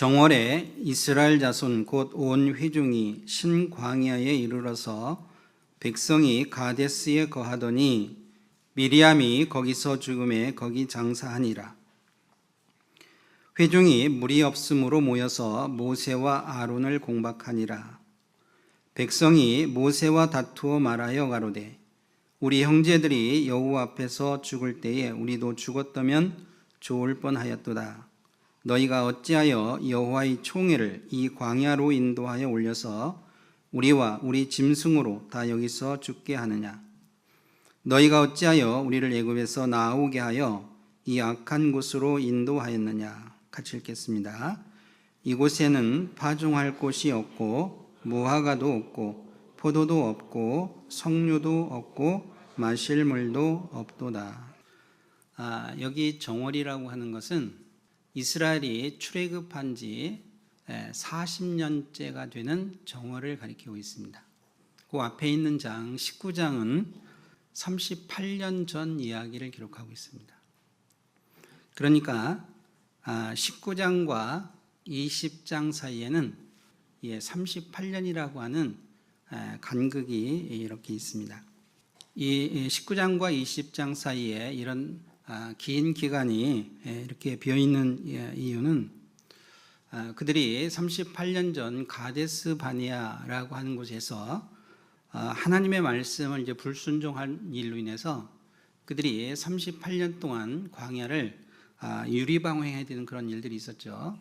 정월에 이스라엘 자손 곧 온 회중이 신광야에 이르러서 백성이 가데스에 거하더니 미리암이 거기서 죽음에 거기 장사하니라. 회중이 물이 없으므로 모여서 모세와 아론을 공박하니라. 백성이 모세와 다투어 말하여 가로되 우리 형제들이 여호와 앞에서 죽을 때에 우리도 죽었다면 좋을 뻔하였도다. 너희가 어찌하여 여호와의 총애를 이 광야로 인도하여 올려서 우리와 우리 짐승으로 다 여기서 죽게 하느냐? 너희가 어찌하여 우리를 애굽에서 나오게 하여 이 악한 곳으로 인도하였느냐? 같이 읽겠습니다. 이곳에는 파종할 곳이 없고 무화과도 없고 포도도 없고 석류도 없고 마실 물도 없도다. 여기 정월이라고 하는 것은 이스라엘이 출애굽한 지 40년째가 되는 정월을 가리키고 있습니다. 그 앞에 있는 장 19장은 38년 전 이야기를 기록하고 있습니다. 그러니까 19장과 20장 사이에는 38년이라고 하는 간극이 이렇게 있습니다. 이 19장과 20장 사이에 이런 긴 기간이 이렇게 비어있는 이유는 그들이 38년 전 가데스 바네아라고 하는 곳에서 하나님의 말씀을 이제 불순종한 일로 인해서 그들이 38년 동안 광야를 유리방황해야 되는 그런 일들이 있었죠.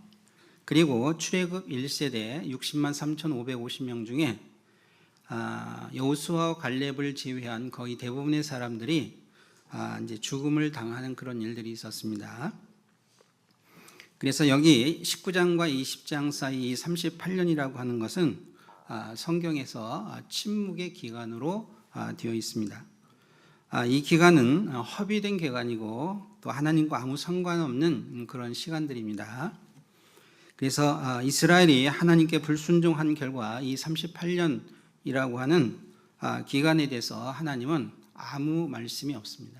그리고 출애굽 1세대 60만 3,550명 중에 여호수아와 갈렙을 제외한 거의 대부분의 사람들이 이제 죽음을 당하는 그런 일들이 있었습니다. 그래서 여기 19장과 20장 사이 38년이라고 하는 것은 성경에서 침묵의 기간으로 되어 있습니다. 이 기간은 허비된 기간이고 또 하나님과 아무 상관없는 그런 시간들입니다. 그래서 이스라엘이 하나님께 불순종한 결과 이 38년이라고 하는 기간에 대해서 하나님은 아무 말씀이 없습니다.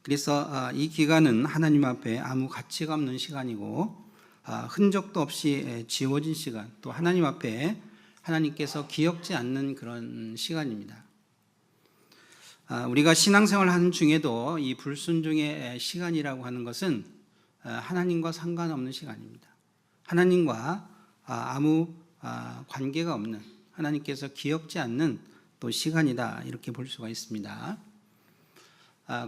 그래서 이 기간은 하나님 앞에 아무 가치가 없는 시간이고 흔적도 없이 지워진 시간, 또 하나님 앞에 하나님께서 기억지 않는 그런 시간입니다. 우리가 신앙생활을 하는 중에도 이 불순종의 시간이라고 하는 것은 하나님과 상관없는 시간입니다. 하나님과 아무 관계가 없는, 하나님께서 기억지 않는 또 시간이다, 이렇게 볼 수가 있습니다.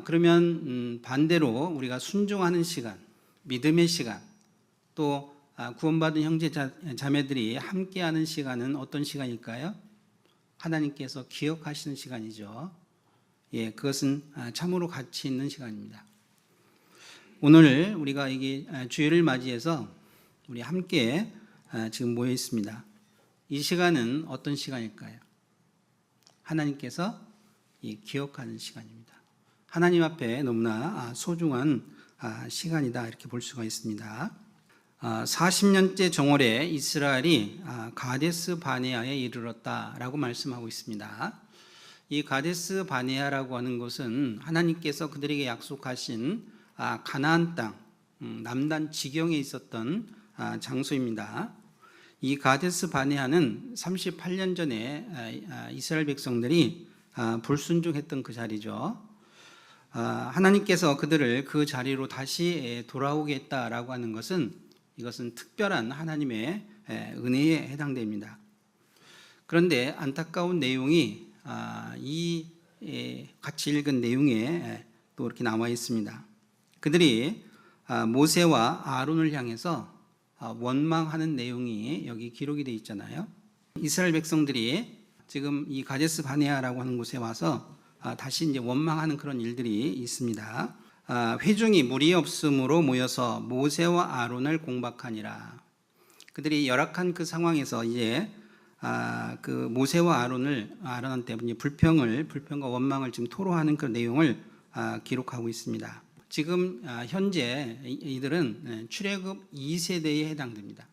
그러면 반대로 우리가 순종하는 시간, 믿음의 시간, 또 구원받은 형제 자매들이 함께하는 시간은 어떤 시간일까요? 하나님께서 기억하시는 시간이죠. 그것은 참으로 가치 있는 시간입니다. 오늘 우리가 이게 주일을 맞이해서 우리 함께 지금 모여 있습니다. 이 시간은 어떤 시간일까요? 하나님께서 기억하는 시간입니다. 하나님 앞에 너무나 소중한 시간이다, 이렇게 볼 수가 있습니다. 40년째 정월에 이스라엘이 가데스 바네아에 이르렀다라고 말씀하고 있습니다. 이 가데스 바네아라고 하는 것은 하나님께서 그들에게 약속하신 가나안 땅, 남단 지경에 있었던 장소입니다. 이 가데스 바네아는 38년 전에 이스라엘 백성들이 불순종했던 그 자리죠. 하나님께서 그들을 그 자리로 다시 돌아오게 했다라고 하는 것은 이것은 특별한 하나님의 은혜에 해당됩니다. 그런데 안타까운 내용이 이 같이 읽은 내용에 또 이렇게 남아 있습니다. 그들이 모세와 아론을 향해서 원망하는 내용이 여기 기록이 되어 있잖아요. 이스라엘 백성들이 지금 이 가데스 바네아라고 하는 곳에 와서 다시 이제 원망하는 그런 일들이 있습니다. 회중이 물이 없으므로 모여서 모세와 아론을 공박하니라. 그들이 열악한 그 상황에서 이제 그 모세와 아론한테 불평과 원망을 지금 토로하는 그 내용을 기록하고 있습니다. 지금 현재 이들은 출애굽 2세대에 해당됩니다.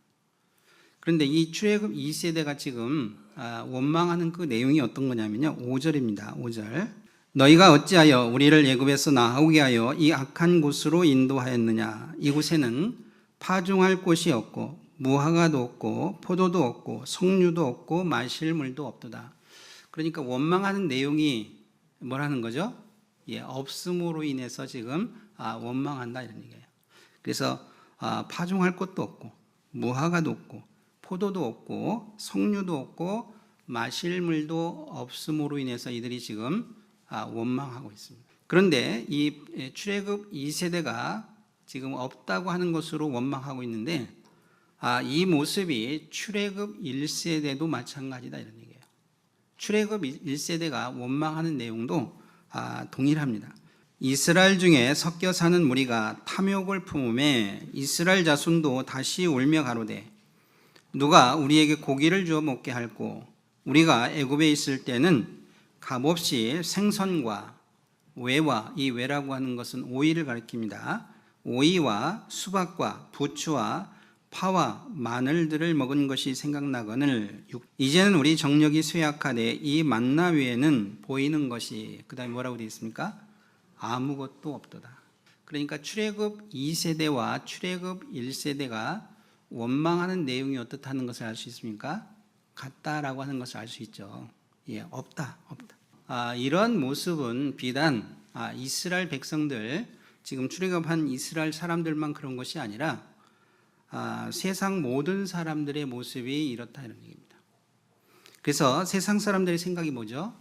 그런데 이 출애굽 2세대가 지금 원망하는 그 내용이 어떤 거냐면요, 5절입니다. 5절. 너희가 어찌하여 우리를 애굽에서 나오게 하여 이 악한 곳으로 인도하였느냐? 이곳에는 파종할 곳이 없고 무화과도 없고 포도도 없고 석류도 없고 마실 물도 없도다. 그러니까 원망하는 내용이 뭐라는 거죠? 없음으로 인해서 지금 원망한다 이런 얘기예요. 그래서 파종할 것도 없고 무화과도 없고 포도도 없고 석류도 없고 마실 물도 없음으로 인해서 이들이 지금 원망하고 있습니다. 그런데 이 출애굽 2세대가 지금 없다고 하는 것으로 원망하고 있는데 이 모습이 출애굽 1세대도 마찬가지다 이런 얘기예요. 출애굽 1세대가 원망하는 내용도 동일합니다. 이스라엘 중에 섞여 사는 무리가 탐욕을 품음에 이스라엘 자손도 다시 울며 가로되 누가 우리에게 고기를 주어 먹게 할꼬 우리가 애굽에 있을 때는 값없이 생선과 외와 이 외라고 하는 것은 오이를 가리킵니다. 오이와 수박과 부추와 파와 마늘들을 먹은 것이 생각나거늘 이제는 우리 정력이 쇠약하되 이 만나 외에는 보이는 것이 그 다음에 뭐라고 되어 있습니까? 아무것도 없도다. 그러니까 출애굽 2세대와 출애굽 1세대가 원망하는 내용이 어떻다는 것을 알 수 있습니까? 같다라고 하는 것을 알 수 있죠. 없다. 이런 모습은 비단 이스라엘 백성들 지금 출애굽한 이스라엘 사람들만 그런 것이 아니라 세상 모든 사람들의 모습이 이렇다 이런 얘기입니다. 그래서 세상 사람들의 생각이 뭐죠?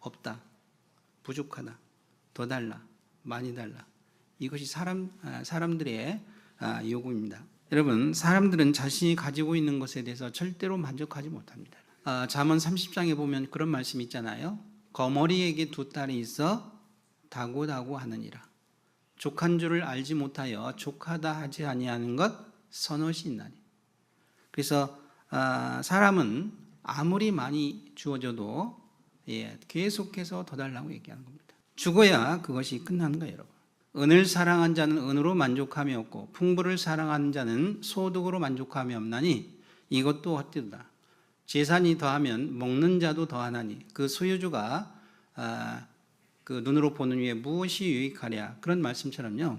없다, 부족하다, 더 달라, 많이 달라. 이것이 사람들의 요구입니다. 여러분, 사람들은 자신이 가지고 있는 것에 대해서 절대로 만족하지 못합니다. 잠언 30장에 보면 그런 말씀이 있잖아요. 거머리에게 두 딸이 있어 다고다고 하느니라. 족한 줄을 알지 못하여 족하다 하지 아니하는 것 선엇이 있나니. 그래서 사람은 아무리 많이 주어져도 계속해서 더 달라고 얘기하는 겁니다. 죽어야 그것이 끝나는 거예요, 여러분. 은을 사랑한 자는 은으로 만족함이 없고 풍부를 사랑하는 자는 소득으로 만족함이 없나니 이것도 헛되다. 재산이 더하면 먹는 자도 더하나니 그 소유주가 그 눈으로 보는 위에 무엇이 유익하랴. 그런 말씀처럼요.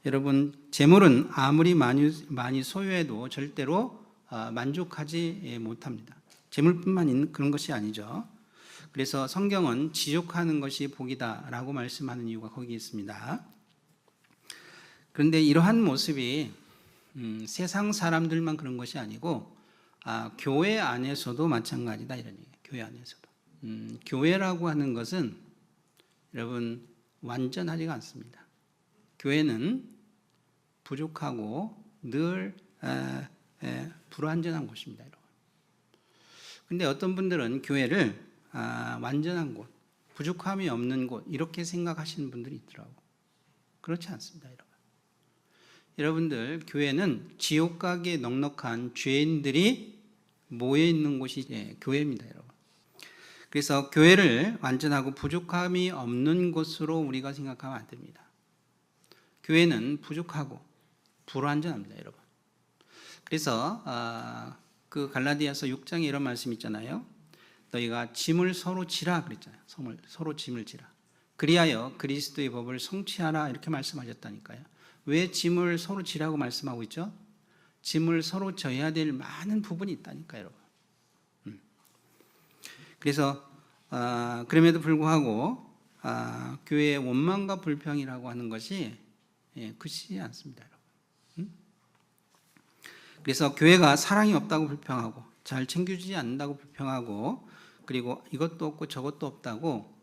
여러분, 재물은 아무리 많이 소유해도 절대로 만족하지 못합니다. 재물뿐만 있는 그런 것이 아니죠. 그래서 성경은 지족하는 것이 복이다라고 말씀하는 이유가 거기 있습니다. 그런데 이러한 모습이 세상 사람들만 그런 것이 아니고 교회 안에서도 마찬가지다 이런 얘기예요. 교회 안에서도. 교회라고 하는 것은 여러분 완전하지가 않습니다. 교회는 부족하고 늘 불완전한 곳입니다, 여러분. 근데 어떤 분들은 교회를 완전한 곳, 부족함이 없는 곳 이렇게 생각하시는 분들이 있더라고. 그렇지 않습니다, 여러분. 여러분들, 교회는 지옥 가기에 넉넉한 죄인들이 모여 있는 곳이 교회입니다, 여러분. 그래서 교회를 완전하고 부족함이 없는 곳으로 우리가 생각하면 안 됩니다. 교회는 부족하고 불완전합니다, 여러분. 그래서 그 갈라디아서 6장에 이런 말씀 있잖아요. 너희가 짐을 서로 지라 그랬잖아요. 서로 짐을 지라. 그리하여 그리스도의 법을 성취하라 이렇게 말씀하셨다니까요. 왜 짐을 서로 지라고 말씀하고 있죠? 짐을 서로 져야 될 많은 부분이 있다니까요, 여러분. 그래서 그럼에도 불구하고 교회의 원망과 불평이라고 하는 것이 그치지 않습니다, 여러분. 그래서 교회가 사랑이 없다고 불평하고 잘 챙겨주지 않는다고 불평하고 그리고 이것도 없고 저것도 없다고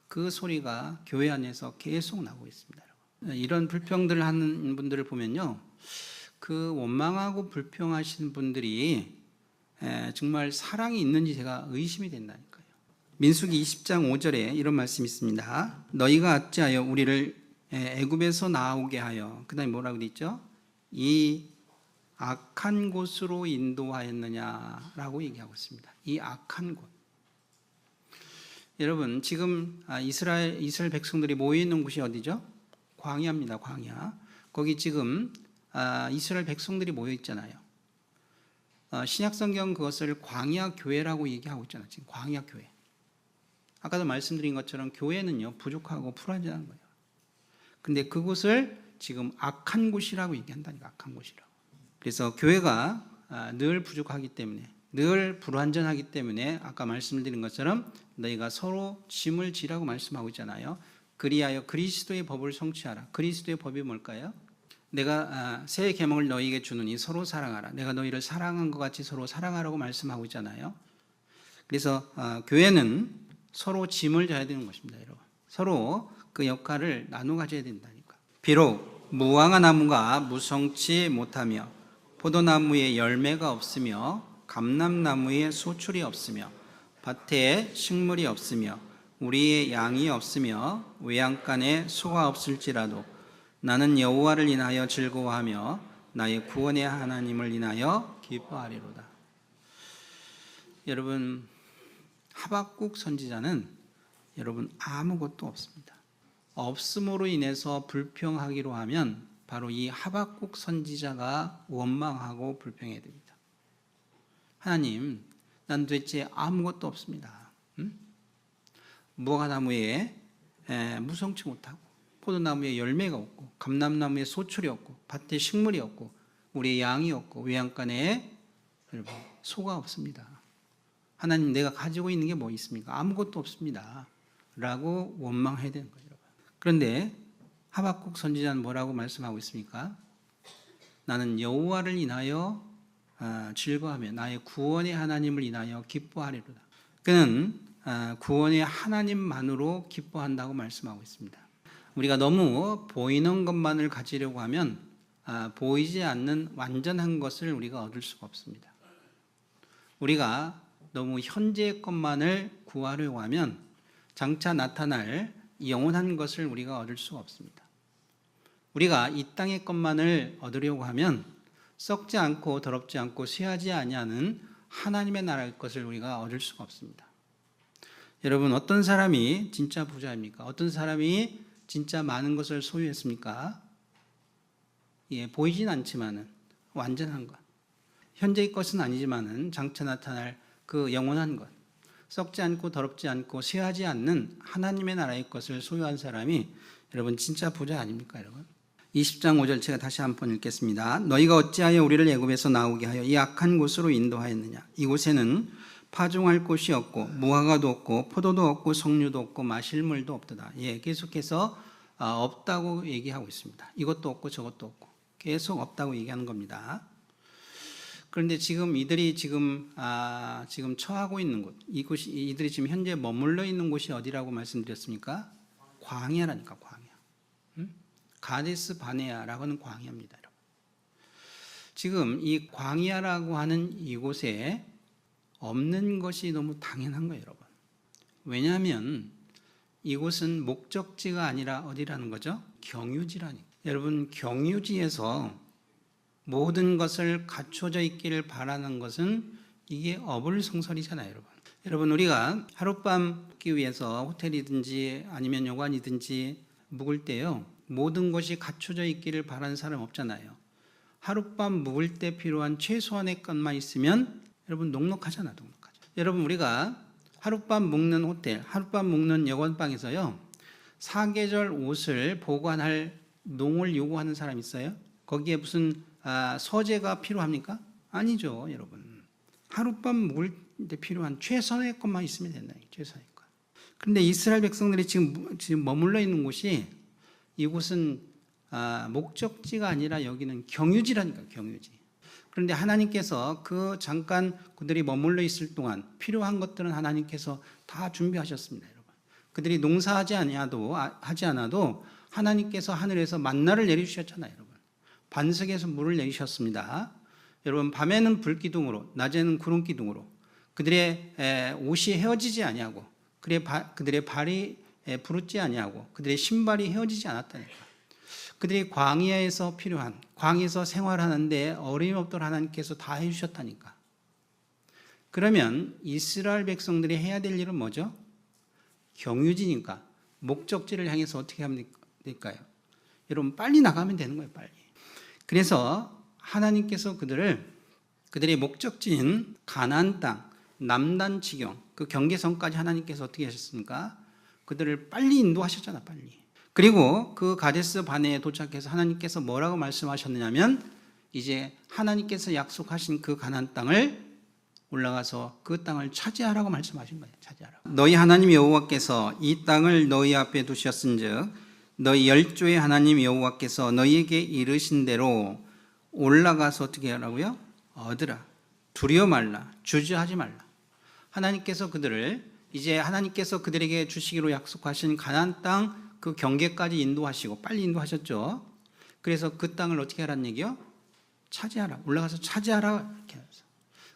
그 소리가 교회 안에서 계속 나오고 있습니다, 여러분. 이런 불평들을 하는 분들을 보면요, 그 원망하고 불평하시는 분들이 정말 사랑이 있는지 제가 의심이 된다니까요. 민수기 20장 5절에 이런 말씀이 있습니다. 너희가 어찌하여 우리를 애굽에서 나오게 하여 그 다음에 뭐라고 되어 있죠? 이 악한 곳으로 인도하였느냐라고 얘기하고 있습니다. 이 악한 곳. 여러분, 지금 이스라엘 백성들이 모여있는 곳이 어디죠? 광야입니다. 광야. 거기 지금 이스라엘 백성들이 모여있잖아요. 신약성경 그것을 광야교회라고 얘기하고 있잖아요. 지금 광야교회. 아까도 말씀드린 것처럼 교회는요, 부족하고 불완전한 거예요. 근데 그곳을 지금 악한 곳이라고 얘기한다니까, 악한 곳이라고. 그래서 교회가 늘 부족하기 때문에, 늘 불완전하기 때문에 아까 말씀드린 것처럼 너희가 서로 짐을 지라고 말씀하고 있잖아요. 그리하여 그리스도의 법을 성취하라. 그리스도의 법이 뭘까요? 내가 새 계명을 너희에게 주느니 서로 사랑하라. 내가 너희를 사랑한 것 같이 서로 사랑하라고 말씀하고 있잖아요. 그래서 교회는 서로 짐을 져야 되는 것입니다, 여러분. 서로 그 역할을 나눠 가져야 된다니까. 비록 무화과 나무가 무성치 못하며 포도나무에 열매가 없으며 감람나무에 소출이 없으며 밭에 식물이 없으며 우리의 양이 없으며 외양간에 소가 없을지라도 나는 여호와를 인하여 즐거워하며 나의 구원의 하나님을 인하여 기뻐하리로다. 여러분, 하박국 선지자는 여러분 아무것도 없습니다. 없음으로 인해서 불평하기로 하면 바로 이 하박국 선지자가 원망하고 불평해야 됩니다. 하나님, 난 도대체 아무것도 없습니다. 무화과나무에 무성치 못하고 포도나무에 열매가 없고 감람나무에 소출이 없고 밭에 식물이 없고 우리의 양이 없고 외양간에 여러분 소가 없습니다. 하나님, 내가 가지고 있는 게 뭐 있습니까? 아무것도 없습니다 라고 원망해야 되는 거예요. 그런데 하박국 선지자는 뭐라고 말씀하고 있습니까? 나는 여호와를 인하여 즐거워하며 나의 구원의 하나님을 인하여 기뻐하리로다. 그는 구원의 하나님만으로 기뻐한다고 말씀하고 있습니다. 우리가 너무 보이는 것만을 가지려고 하면 보이지 않는 완전한 것을 우리가 얻을 수가 없습니다. 우리가 너무 현재의 것만을 구하려고 하면 장차 나타날 영원한 것을 우리가 얻을 수가 없습니다. 우리가 이 땅의 것만을 얻으려고 하면 썩지 않고 더럽지 않고 쇠하지 아니하는 하나님의 나라의 것을 우리가 얻을 수가 없습니다. 여러분, 어떤 사람이 진짜 부자입니까? 어떤 사람이 진짜 많은 것을 소유했습니까? 보이진 않지만은 완전한 것, 현재의 것은 아니지만은 장차 나타날 그 영원한 것, 썩지 않고 더럽지 않고 쇠하지 않는 하나님의 나라의 것을 소유한 사람이 여러분 진짜 부자 아닙니까, 여러분? 20장 5절 제가 다시 한번 읽겠습니다. 너희가 어찌하여 우리를 애굽에서 나오게 하여 이 악한 곳으로 인도하였느냐? 이곳에는 파종할 곳이 없고 무화과도 없고 포도도 없고 석류도 없고 마실 물도 없도다. 계속해서 없다고 얘기하고 있습니다. 이것도 없고 저것도 없고 계속 없다고 얘기하는 겁니다. 그런데 지금 이들이 지금 처하고 있는 곳, 이들이 지금 현재 머물러 있는 곳이 어디라고 말씀드렸습니까? 광야라니까, 광야. 가데스 바네아라고 하는 광야입니다, 여러분. 지금 이 광야라고 하는 이곳에 없는 것이 너무 당연한 거예요, 여러분. 왜냐하면 이곳은 목적지가 아니라 어디라는 거죠? 경유지라니까. 여러분, 경유지에서 모든 것을 갖춰져 있기를 바라는 것은 이게 어불성설이잖아요, 여러분. 여러분, 우리가 하룻밤 묵기 위해서 호텔이든지 아니면 여관이든지 묵을 때요, 모든 것이 갖춰져 있기를 바라는 사람 없잖아요. 하룻밤 묵을 때 필요한 최소한의 것만 있으면 여러분 넉넉하잖아, 넉넉하죠. 여러분, 우리가 하룻밤 묵는 호텔, 하룻밤 묵는 여관방에서요, 사계절 옷을 보관할 농을 요구하는 사람 있어요? 거기에 무슨 서재가 필요합니까? 아니죠, 여러분. 하룻밤 묵을 때 필요한 최선의 것만 있으면 된다. 최선의 것. 그런데 이스라엘 백성들이 지금 머물러 있는 곳이, 이곳은 목적지가 아니라 여기는 경유지라니까, 경유지. 그런데 하나님께서 그 잠깐 그들이 머물러 있을 동안 필요한 것들은 하나님께서 다 준비하셨습니다, 여러분. 그들이 농사하지 않아도 하나님께서 하늘에서 만나를 내리주셨잖아요, 여러분. 반석에서 물을 내리셨습니다. 여러분, 밤에는 불기둥으로, 낮에는 구름기둥으로 그들의 옷이 헤어지지 아니하고 그들의 발이 부르지 아니하고 그들의 신발이 헤어지지 않았다니까. 그들이 광야에서 필요한, 광야에서 생활하는데 어림없도록 하나님께서 다 해주셨다니까. 그러면 이스라엘 백성들이 해야 될 일은 뭐죠? 경유지니까 목적지를 향해서 어떻게 하면 될까요? 여러분, 빨리 나가면 되는 거예요, 빨리. 그래서 하나님께서 그들의 목적지인 가나안 땅, 남단 지경, 그 경계선까지 하나님께서 어떻게 하셨습니까? 그들을 빨리 인도하셨잖아, 빨리. 그리고 그 가데스 바네에 도착해서 하나님께서 뭐라고 말씀하셨느냐면 이제 하나님께서 약속하신 그 가나안 땅을 올라가서 그 땅을 차지하라고 말씀하신 거예요. 차지하라고. 너희 하나님 여호와께서 이 땅을 너희 앞에 두셨은즉 너희 열조의 하나님 여호와께서 너희에게 이르신 대로 올라가서 어떻게 하라고요? 얻으라. 두려워 말라. 주저하지 말라. 하나님께서 그들에게 주시기로 약속하신 가나안 땅 그 경계까지 인도하시고 빨리 인도하셨죠. 그래서 그 땅을 어떻게 하라는 얘기요? 차지하라. 올라가서 차지하라. 이렇게 해서.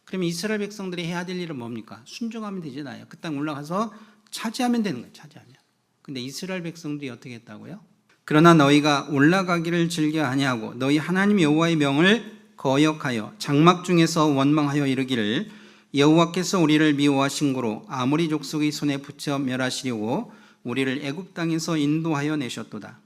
그러면 이스라엘 백성들이 해야 될 일은 뭡니까? 순종하면 되잖아요. 그 땅 올라가서 차지하면 되는 거예요. 차지하면. 근데 이스라엘 백성들이 어떻게 했다고요? 그러나 너희가 올라가기를 즐겨 아니하고 너희 하나님 여호와의 명을 거역하여 장막 중에서 원망하여 이르기를 여호와께서 우리를 미워하신 고로 아모리 족속의 손에 붙여 멸하시려고 우리를 애굽 땅에서 인도하여 내셨도다.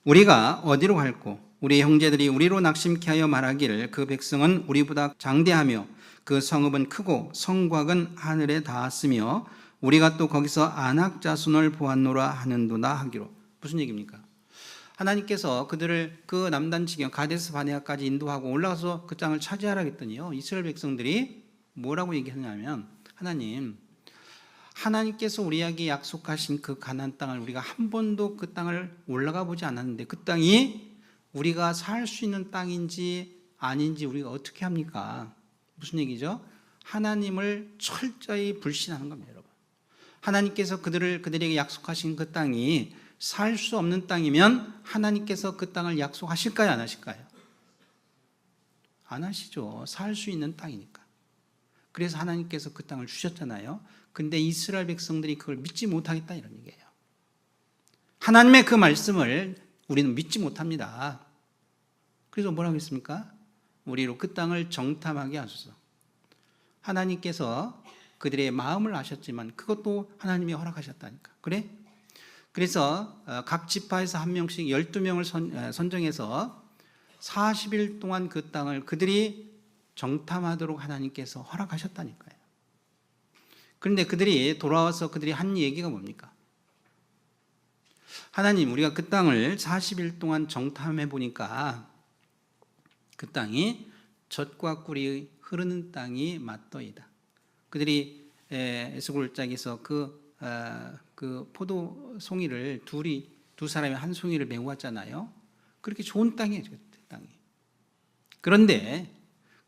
우리가 어디로 갈고 우리 형제들이 우리로 낙심케 하여 말하기를 그 백성은 우리보다 장대하며 그 성읍은 크고 성곽은 하늘에 닿았으며 우리가 또 거기서 아낙 자손을 보았노라 하는도다 하기로. 무슨 얘기입니까? 하나님께서 그들을 그 남단 지경 가데스 바네아까지 인도하고 올라가서 그 땅을 차지하라 했더니요, 이스라엘 백성들이 뭐라고 얘기하냐면, 하나님께서 우리에게 약속하신 그 가나안 땅을 우리가 한 번도 그 땅을 올라가 보지 않았는데 그 땅이 우리가 살 수 있는 땅인지 아닌지 우리가 어떻게 합니까? 무슨 얘기죠? 하나님을 철저히 불신하는 겁니다, 여러분. 하나님께서 그들에게 약속하신 그 땅이 살 수 없는 땅이면 하나님께서 그 땅을 약속하실까요, 안 하실까요? 안 하시죠. 살 수 있는 땅이니까. 그래서 하나님께서 그 땅을 주셨잖아요. 근데 이스라엘 백성들이 그걸 믿지 못하겠다 이런 얘기예요. 하나님의 그 말씀을 우리는 믿지 못합니다. 그래서 뭐라고 했습니까? 우리로 그 땅을 정탐하게 하소서. 하나님께서 그들의 마음을 아셨지만 그것도 하나님이 허락하셨다니까. 그래? 그래서 각 지파에서 한 명씩 12명을 선정해서 40일 동안 그 땅을 그들이 정탐하도록 하나님께서 허락하셨다니까요. 그런데 그들이 돌아와서 그들이 한 얘기가 뭡니까? 하나님, 우리가 그 땅을 40일 동안 정탐해 보니까 그 땅이 젖과 꿀이 흐르는 땅이 맞더이다. 그들이 에스골짝에서 그 포도 송이를 두 사람이 한 송이를 메고 왔잖아요. 그렇게 좋은 땅이에요, 그 땅이. 그런데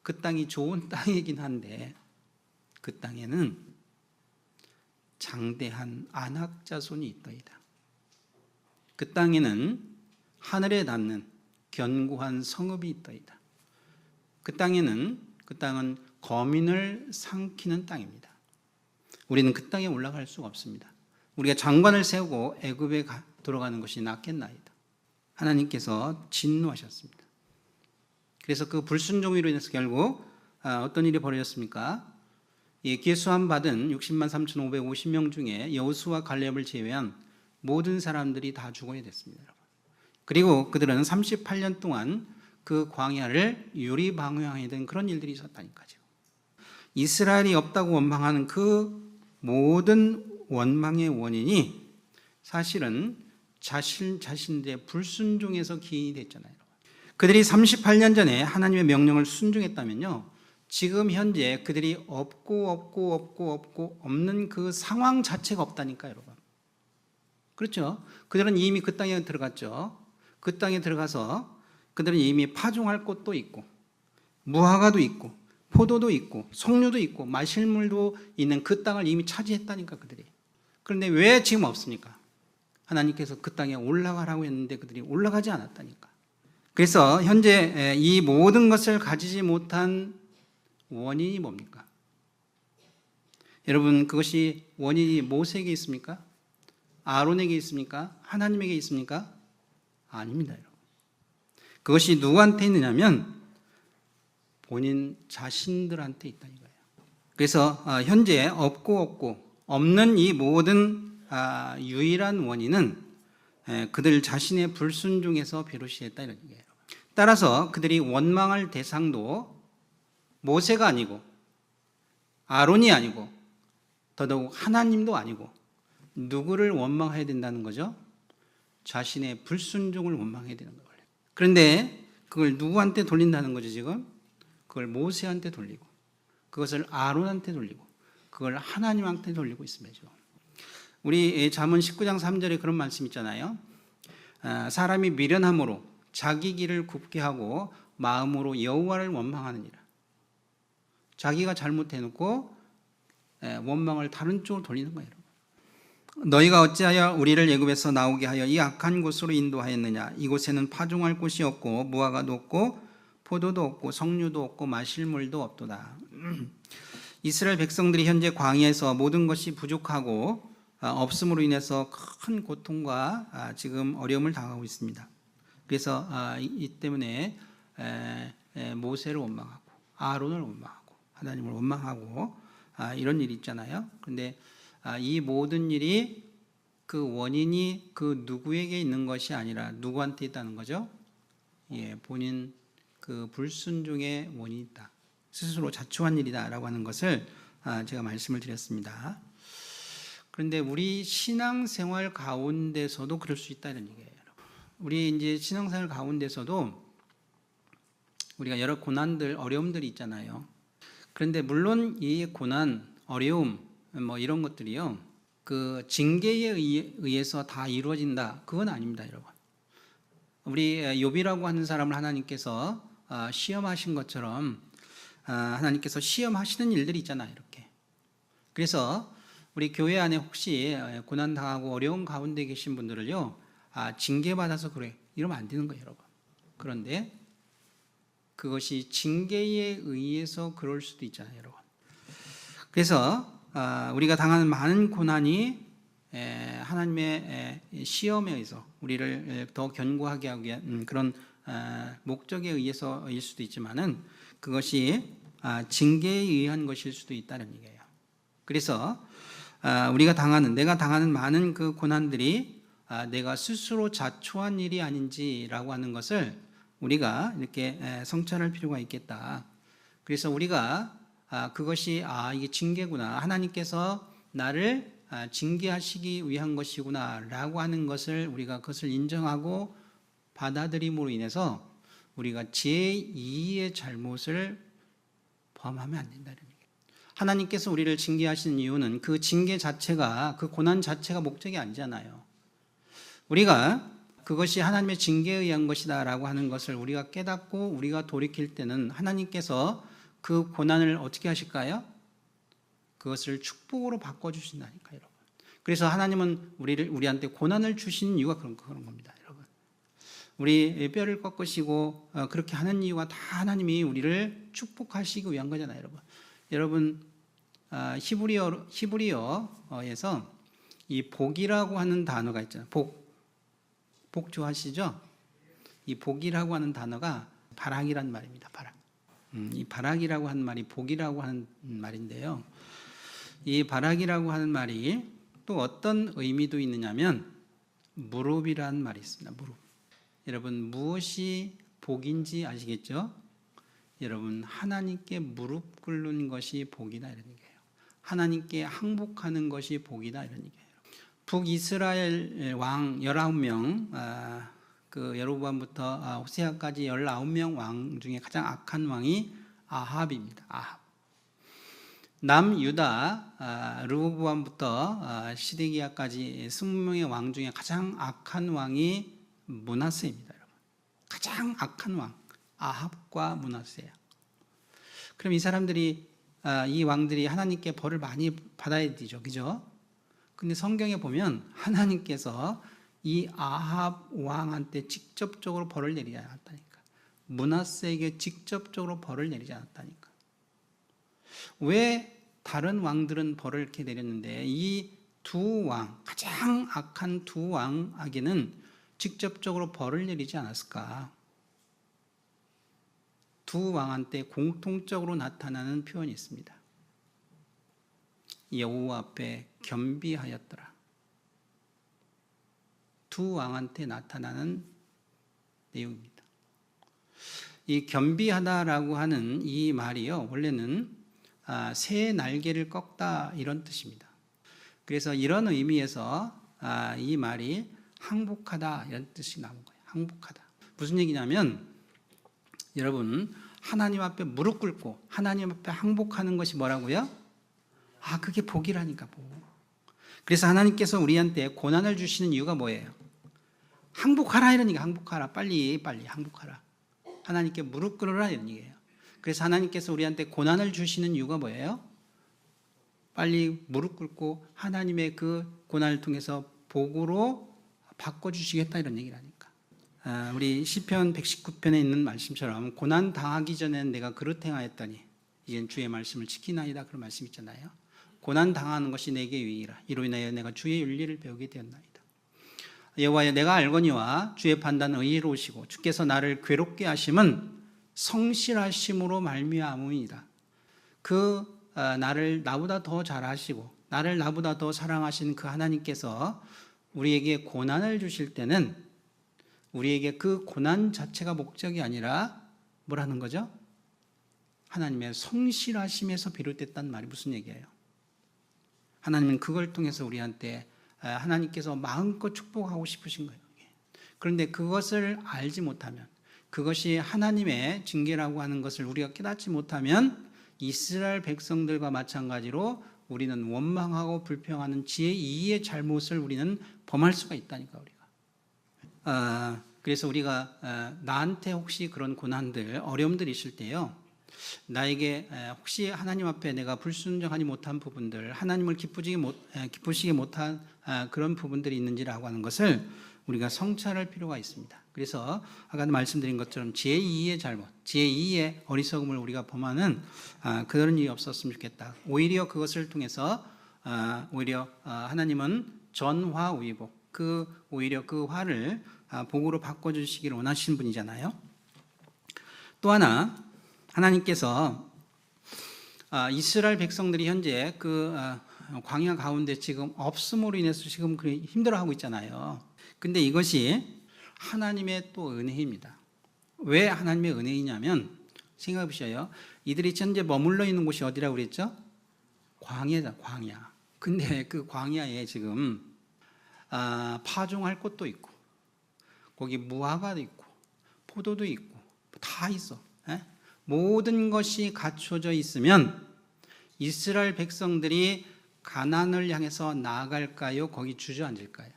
그 땅이 좋은 땅이긴 한데 그 땅에는 장대한 아낙 자손이 있더이다. 그 땅에는 하늘에 닿는 견고한 성읍이 있더이다. 그 땅은 거민을 삼키는 땅입니다. 우리는 그 땅에 올라갈 수가 없습니다. 우리가 장관을 세우고 애굽에 들어가는 것이 낫겠나이다. 하나님께서 진노하셨습니다. 그래서 그 불순종으로 인해서 결국 어떤 일이 벌어졌습니까? 기수함 받은 60만 3,550명 중에 여호수아 갈렙을 제외한 모든 사람들이 다 죽어야 됐습니다. 그리고 그들은 38년 동안 그 광야를 유리방황하던 그런 일들이 있었다니까요. 이스라엘이 없다고 원망하는 그 모든 원망의 원인이 사실은 자신들의 불순종에서 기인이 됐잖아요. 그들이 38년 전에 하나님의 명령을 순종했다면요, 지금 현재 그들이 없는 그 상황 자체가 없다니까요, 여러분. 그렇죠? 그들은 이미 그 땅에 들어갔죠. 그 땅에 들어가서 그들은 이미 파종할 곳도 있고 무화과도 있고 포도도 있고 석류도 있고 마실 물도 있는 그 땅을 이미 차지했다니까, 그들이. 그런데 왜 지금 없습니까? 하나님께서 그 땅에 올라가라고 했는데 그들이 올라가지 않았다니까. 그래서 현재 이 모든 것을 가지지 못한 원인이 뭡니까? 여러분, 그것이 원인이 모세에게 있습니까? 아론에게 있습니까? 하나님에게 있습니까? 아닙니다, 여러분. 그것이 누구한테 있느냐면 본인 자신들한테 있다는 거예요. 그래서 현재 없는 이 모든 유일한 원인은 그들 자신의 불순종에서 비롯이 됐다 이런 얘기예요. 따라서 그들이 원망할 대상도 모세가 아니고 아론이 아니고 더더욱 하나님도 아니고 누구를 원망해야 된다는 거죠? 자신의 불순종을 원망해야 되는 거예요. 그런데 그걸 누구한테 돌린다는 거죠, 지금? 그걸 모세한테 돌리고, 그것을 아론한테 돌리고, 그걸 하나님한테 돌리고 있습니다, 지금. 우리 잠언 19장 3절에 그런 말씀 있잖아요. 사람이 미련함으로 자기 길을 굽게 하고 마음으로 여호와를 원망하느니라. 자기가 잘못해놓고 원망을 다른 쪽으로 돌리는 거예요. 너희가 어찌하여 우리를 애굽에서 나오게 하여 이 악한 곳으로 인도하였느냐. 이곳에는 파종할 곳이 없고 무화과도 없고 포도도 없고 석류도 없고 마실 물도 없도다. 이스라엘 백성들이 현재 광야에서 모든 것이 부족하고 없음으로 인해서 큰 고통과 지금 어려움을 당하고 있습니다. 그래서 이 때문에 모세를 원망하고 아론을 원망하고 하나님을 원망하고 이런 일이 있잖아요. 그런데 이 모든 일이 그 원인이 그 누구에게 있는 것이 아니라 누구한테 있다는 거죠? 본인 그 불순종의 원인이 있다. 스스로 자초한 일이다라고 하는 것을 제가 말씀을 드렸습니다. 그런데 우리 신앙생활 가운데서도 그럴 수 있다는 얘기예요. 우리 이제 신앙생활 가운데서도 우리가 여러 고난들, 어려움들이 있잖아요. 그런데 물론 이 고난, 어려움, 뭐 이런 것들이요, 그 징계에 의해서 다 이루어진다. 그건 아닙니다, 여러분. 우리 욥이라고 하는 사람을 하나님께서 시험하신 것처럼 하나님께서 시험하시는 일들이 있잖아요, 이렇게. 그래서 우리 교회 안에 혹시 고난 당하고 어려운 가운데 계신 분들을요, 징계받아서 그래, 이러면 안 되는 거예요, 여러분. 그런데 그것이 징계에 의해서 그럴 수도 있잖아요, 여러분. 그래서 우리가 당하는 많은 고난이 하나님의 시험에 의해서 우리를 더 견고하게 하기 위한 그런 목적에 의해서일 수도 있지만은 그것이 징계에 의한 것일 수도 있다는 얘기예요. 그래서 내가 당하는 많은 그 고난들이 내가 스스로 자초한 일이 아닌지라고 하는 것을 우리가 이렇게 성찰할 필요가 있겠다. 그래서 우리가 그것이 이게 징계구나, 하나님께서 나를 징계하시기 위한 것이구나 라고 하는 것을 우리가 그것을 인정하고 받아들임으로 인해서 우리가 제2의 잘못을 범하면 안 된다는 얘기예요. 하나님께서 우리를 징계하시는 이유는 그 징계 자체가, 그 고난 자체가 목적이 아니잖아요. 우리가 그것이 하나님의 징계에 의한 것이다 라고 하는 것을 우리가 깨닫고 우리가 돌이킬 때는 하나님께서 그 고난을 어떻게 하실까요? 그것을 축복으로 바꿔주신다니까, 여러분. 그래서 하나님은 우리한테 고난을 주시는 이유가 그런 겁니다, 여러분. 우리 뼈를 꺾으시고 그렇게 하는 이유가 다 하나님이 우리를 축복하시기 위한 거잖아요, 여러분. 여러분, 히브리어에서 이 복이라고 하는 단어가 있잖아요. 복 좋아하시죠? 이 복이라고 하는 단어가 바락이란 말입니다. 바락. 이 바락이라고 하는 말이 복이라고 하는 말인데요. 이 바락이라고 하는 말이 또 어떤 의미도 있느냐면 무릎이라는 말이 있습니다. 무릎. 여러분, 무엇이 복인지 아시겠죠? 여러분, 하나님께 무릎 꿇는 것이 복이다, 이런 얘기예요. 하나님께 항복하는 것이 복이다, 이런 얘기예요. 북이스라엘 왕 19명, 그 여로보암부터 호세아까지 19명 왕 중에 가장 악한 왕이 아합입니다. 아합. 남유다 르호보암부터 시드기야까지 20명의 왕 중에 가장 악한 왕이 므낫세입니다, 여러분. 가장 악한 왕 아합과 므낫세야. 그럼 이 사람들이 이 왕들이 하나님께 벌을 많이 받아야 되죠, 그죠? 근데 성경에 보면 하나님께서 이 아합 왕한테 직접적으로 벌을 내리지 않았다니까. 므낫세에게 직접적으로 벌을 내리지 않았다니까. 왜 다른 왕들은 벌을 이렇게 내렸는데 이 두 왕, 가장 악한 두 왕에게는 직접적으로 벌을 내리지 않았을까? 두 왕한테 공통적으로 나타나는 표현이 있습니다. 여호와 앞에 겸비하였더라. 두 왕한테 나타나는 내용입니다. 이 겸비하다라고 하는 이 말이요, 원래는 새 날개를 꺾다 이런 뜻입니다. 그래서 이런 의미에서 이 말이 항복하다 이런 뜻이 나온 거예요. 항복하다. 무슨 얘기냐면 여러분, 하나님 앞에 무릎 꿇고 하나님 앞에 항복하는 것이 뭐라고요? 그게 복이라니까, 복. 그래서 하나님께서 우리한테 고난을 주시는 이유가 뭐예요? 항복하라 이러니까, 항복하라. 빨리 항복하라. 하나님께 무릎 꿇으라 이런 얘기예요. 그래서 하나님께서 우리한테 고난을 주시는 이유가 뭐예요? 빨리 무릎 꿇고 하나님의 그 고난을 통해서 복으로 바꿔주시겠다 이런 얘기라니까. 우리 시편 119편에 있는 말씀처럼 고난 당하기 전에는 내가 그릇 행하였더니 이젠 주의 말씀을 지키나이다, 그런 말씀 있잖아요. 고난 당하는 것이 내게 유익이라. 이로 인하여 내가 주의 윤리를 배우게 되었나이다. 여호와여, 내가 알거니와 주의 판단은 의로우시고 주께서 나를 괴롭게 하심은 성실하심으로 말미암음이니이다. 나를 나보다 더 잘하시고 나를 나보다 더 사랑하시는 그 하나님께서 우리에게 고난을 주실 때는 우리에게 그 고난 자체가 목적이 아니라 뭐라는 거죠? 하나님의 성실하심에서 비롯됐다는 말이 무슨 얘기예요? 하나님은 그걸 통해서 우리한테 하나님께서 마음껏 축복하고 싶으신 거예요. 그런데 그것을 알지 못하면, 그것이 하나님의 징계라고 하는 것을 우리가 깨닫지 못하면 이스라엘 백성들과 마찬가지로 우리는 원망하고 불평하는 제2의 잘못을 우리는 범할 수가 있다니까, 우리가. 그래서 우리가 나한테 혹시 그런 고난들, 어려움들이 있을 때요, 나에게 혹시 하나님 앞에 내가 불순종하지 못한 부분들, 하나님을 기쁘시게 못한 그런 부분들이 있는지라고 하는 것을 우리가 성찰할 필요가 있습니다. 그래서 아까 말씀드린 것처럼 제2의 잘못, 제2의 어리석음을 우리가 범하는 그런 일이 없었으면 좋겠다. 오히려 그것을 통해서 오히려 하나님은 전화위복, 오히려 그 화를 복으로 바꿔주시기를 원하시는 분이잖아요. 또 하나, 하나님께서 이스라엘 백성들이 현재 그 광야 가운데 지금 없음으로 인해서 지금 힘들어하고 있잖아요. 근데 이것이 하나님의 또 은혜입니다. 왜 하나님의 은혜이냐면, 생각해 보셔요. 이들이 현재 머물러 있는 곳이 어디라고 그랬죠? 광야다, 광야. 근데 그 광야에 지금 파종할 꽃도 있고, 거기 무화과도 있고, 포도도 있고, 다 있어. 모든 것이 갖춰져 있으면 이스라엘 백성들이 가나안을 향해서 나아갈까요? 거기 주저앉을까요?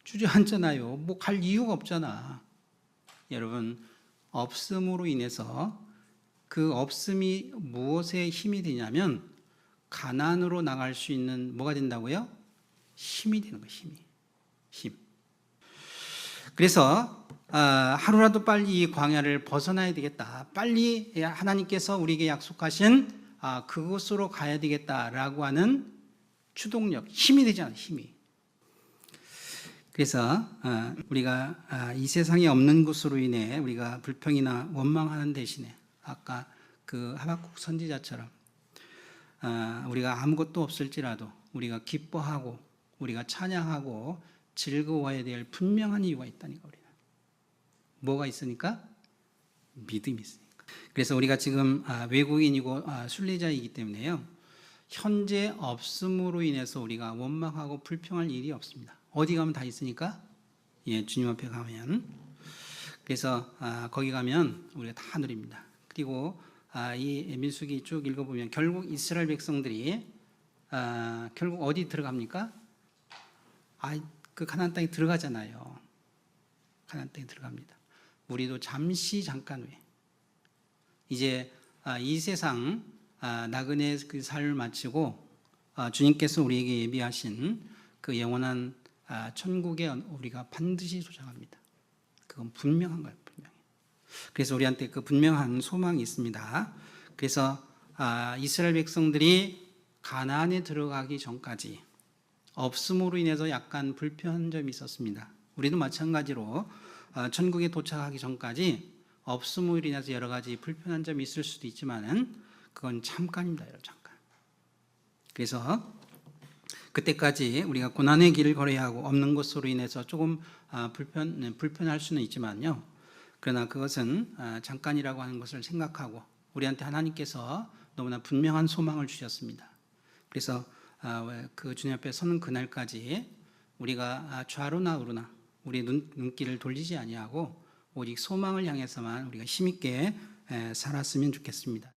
주저앉잖아요. 뭐 갈 이유가 없잖아. 여러분, 없음으로 인해서 그 없음이 무엇에 힘이 되냐면 가나안으로 나갈 수 있는 뭐가 된다고요? 힘이 되는 거예요. 힘. 그래서 하루라도 빨리 이 광야를 벗어나야 되겠다. 빨리 하나님께서 우리에게 약속하신 그곳으로 가야 되겠다라고 하는 추동력, 힘이 되잖아요. 힘이. 그래서 우리가 이 세상에 없는 것으로 인해 우리가 불평이나 원망하는 대신에 아까 그 하박국 선지자처럼 우리가 아무것도 없을지라도 우리가 기뻐하고 우리가 찬양하고 즐거워해야 될 분명한 이유가 있다니까. 우리는 뭐가 있으니까? 믿음이 있으니까. 그래서 우리가 지금 외국인이고 순례자이기 때문에요, 현재 없음으로 인해서 우리가 원망하고 불평할 일이 없습니다. 어디 가면 다 있으니까. 주님 앞에 가면. 그래서 거기 가면 우리가 다 누립니다. 그리고 이 민수기 쭉 읽어보면 결국 이스라엘 백성들이 결국 어디 들어갑니까? 그 가나안 땅에 들어가잖아요. 가나안 땅에 들어갑니다. 우리도 잠깐 후에 이제 이 세상 나그네 그 삶을 마치고 주님께서 우리에게 예비하신 그 영원한 천국에 우리가 반드시 도착합니다. 그건 분명한 거예요. 분명해. 그래서 우리한테 그 분명한 소망이 있습니다. 그래서 이스라엘 백성들이 가나안에 들어가기 전까지 없음으로 인해서 약간 불편한 점이 있었습니다. 우리도 마찬가지로 천국에 도착하기 전까지 없음으로 인해서 여러 가지 불편한 점이 있을 수도 있지만은 그건 잠깐입니다, 여러분. 잠깐. 그래서 그때까지 우리가 고난의 길을 걸어야 하고 없는 것으로 인해서 조금 불편할 수는 있지만요. 그러나 그것은 잠깐이라고 하는 것을 생각하고 우리한테 하나님께서 너무나 분명한 소망을 주셨습니다. 그래서 그 주님 앞에 서는 그날까지 우리가 좌로나 우로나 우리의 눈길을 돌리지 아니하고 오직 소망을 향해서만 우리가 힘있게 살았으면 좋겠습니다.